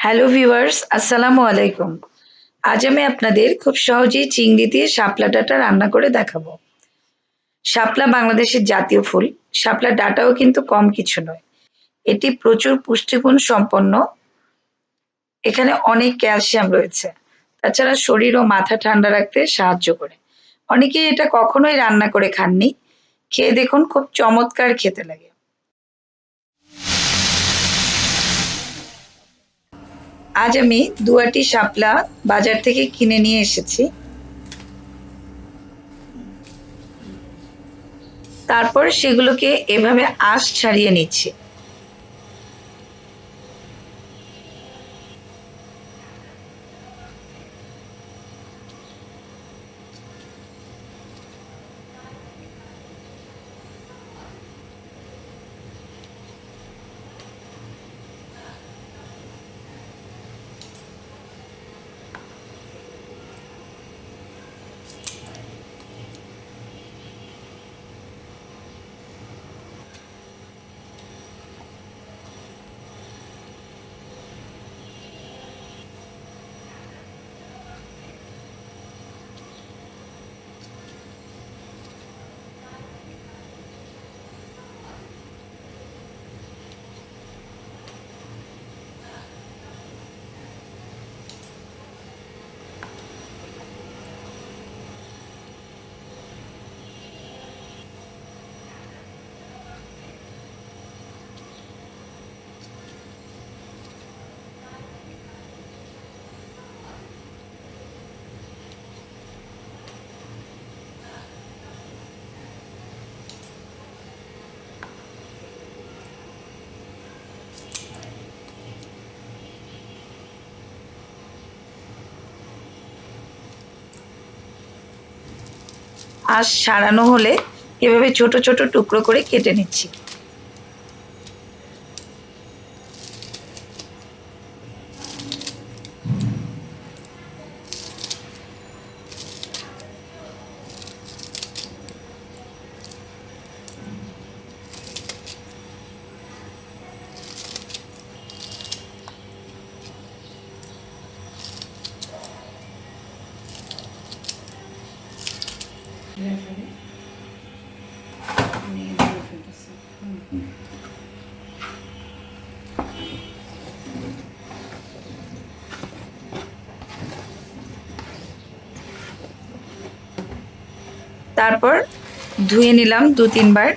Hello viewers, আসসালামু আলাইকুম। আজ আমি আপনাদের খুব সহজেই চিংড়ি দিয়ে শাপলা ডাঁটা রান্না করে দেখাবো। শাপলা বাংলাদেশের জাতীয় ফুল। শাপলা ডাঁটাও কিন্তু কম কিছু নয়। এটি প্রচুর পুষ্টিগুণ সম্পন্ন। এখানে অনেক ক্যালসিয়াম রয়েছে। তাছাড়া শরীর ও মাথা ঠান্ডা রাখতে সাহায্য করে। অনেকেই এটা কখনোই রান্না করে খাননি। খেয়ে দেখুন, খুব চমৎকার খেতে লাগে। আজ আমি ২ আঁটি শাপলা বাজার থেকে কিনে নিয়ে এসেছি। তারপর সেগুলোকে এভাবে আঁশ ছাড়িয়ে নিচ্ছি। আঁশ ছাড়ানো হলে এভাবে ছোট ছোট টুকরো করে কেটে নিচ্ছি। তারপর ধুয়ে নিলাম ২-৩ বার।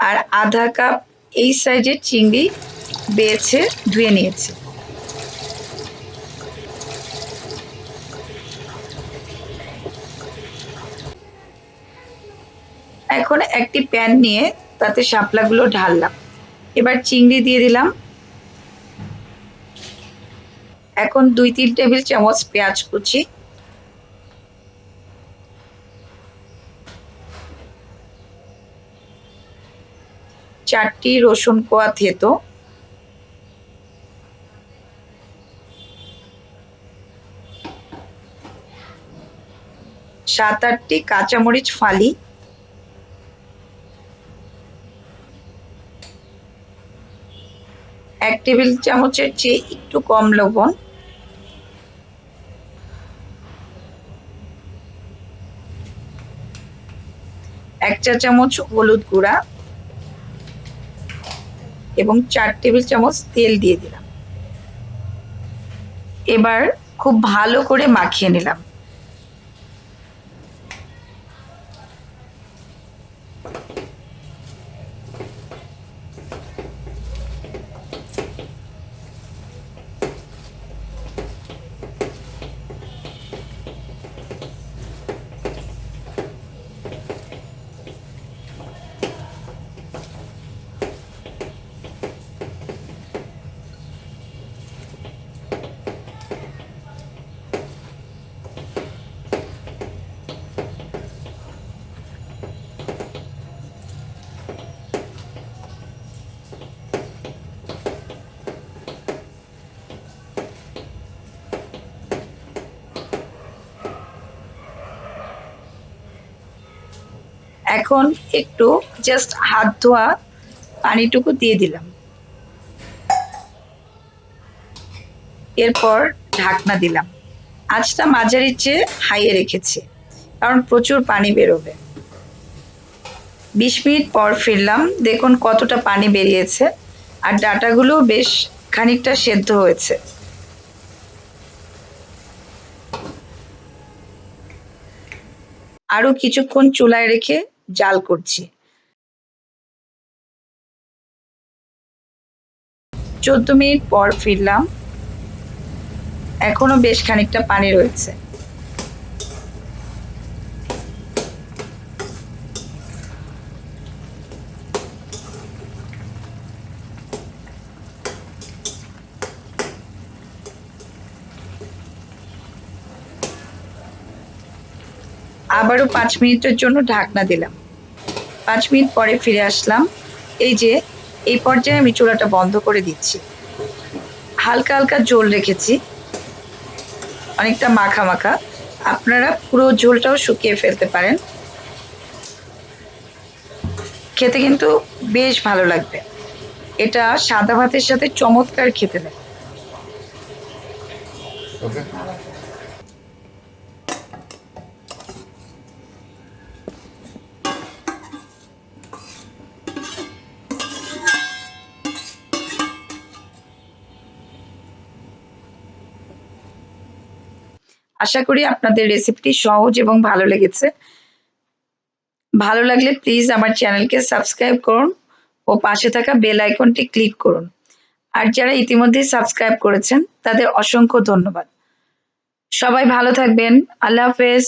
আর আধা কাপ এই সাইজের চিংড়ি বেছে ধুয়ে নিয়েছি। এখন একটি প্যান নিয়ে তাতে শাপলাগুলো ঢাললাম। এবার চিংড়ি দিয়ে দিলাম। এখন ২-৩ টেবিল চামচ পেঁয়াজ কুচি, ৪টি রসুন কোয়া থেতো, ৭-৮টি কাঁচামরিচ ফালি, ১ টেবিল চামচের চেয়ে একটু কম লবণ, ১ চা চামচ হলুদ গুঁড়া এবং ৪ টেবিল চামচ তেল দিয়ে দিলাম। এবার খুব ভালো করে মাখিয়ে নিলাম। এখন একটু জাস্ট হাত ধোয়া পানিটুকু দিয়ে দিলাম। এরপর ঢাকনা দিলাম। আঁচটা মাঝারির চেয়ে হাইয়ে রেখেছি, কারণ প্রচুর পানি বেরোবে। 20 মিনিট পর ফিরলাম, দেখুন কতটা পানি বেরিয়েছে, আর ডাঁটাগুলো বেশ খানিকটা সেদ্ধ হয়েছে। আরো কিছুক্ষণ চুলায় রেখে জাল করছি। 14 মিনিট পর ফিরলাম, এখনো বেশ খানিকটা পানি রয়েছে। আবারও 5 মিনিটের জন্য ঢাকনা দিলাম। 5 মিনিট পরে ফিরে আসলাম। এই যে এই পর্যায়ে আমি চুলাটা বন্ধ করে দিচ্ছি। হালকা হালকা ঝোল রেখেছি, অনেকটা মাখা মাখা। আপনারা পুরো ঝোলটাও শুকিয়ে ফেলতে পারেন, খেতে কিন্তু বেশ ভালো লাগবে। এটা সাদা ভাতের সাথে চমৎকার খেতে লাগে। ওকে। আশা করি আপনাদের রেসিপিটি সহজ এবং ভালো লেগেছে। ভালো লাগলে প্লিজ আমার চ্যানেলকে সাবস্ক্রাইব করুন ও পাশে থাকা বেল আইকনটি ক্লিক করুন। আর যারা ইতিমধ্যেই সাবস্ক্রাইব করেছেন তাদের অসংখ্য ধন্যবাদ। সবাই ভালো থাকবেন। আল্লাহ হাফেজ।